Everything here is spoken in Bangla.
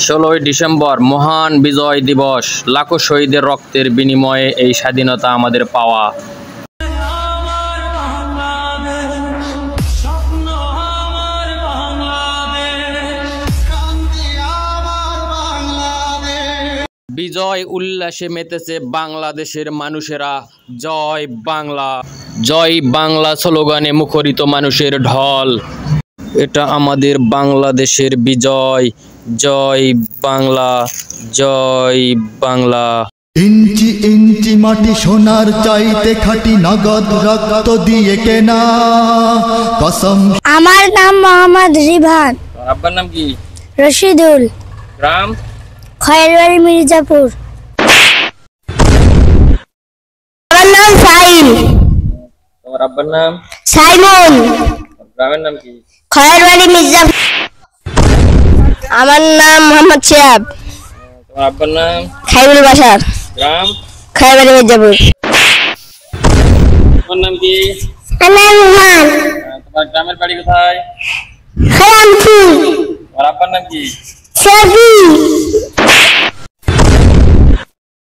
16ই ডিসেম্বর মহান বিজয় দিবস। লাখো শহীদের রক্তের বিনিময়ে এই স্বাধীনতা আমাদের পাওয়া। বিজয় উল্লাসে মেতেছে বাংলাদেশের মানুষেরা। জয় বাংলা, জয় বাংলা স্লোগানে মুখরিত মানুষের ঢল। এটা আমাদের বাংলাদেশের বিজয়। জয় বাংলা, জয় বাংলা। ইঞ্চি ইঞ্চি মাটি সোনার চাইতে খাঁটি, নগদ রক্ত দিয়ে কেনা কসম। আমার নাম মোহাম্মদ রিভান। আব্বার নাম কি? রশিদুল। গ্রাম? খয়েরবাড়ি, মির্জাপুর। আমার নাম ফাইল। তোমার আব্বার নাম? সাইমন। গ্রামের নাম কি? খয়েরবাড়ি, মির্জাপুর। আমার নাম মোহাম্মদ শিহাব। তোমার আব্বার নাম? খাইরুল বাশার। গ্রাম? খয়েরবাড়ি, মির্জাপুর। তোমার নাম কি? আমার নাম রুমান। তোমার গ্রামের বাড়ি কোথায়? খারামপুর। তোমার আব্বার নাম কি? সাবি।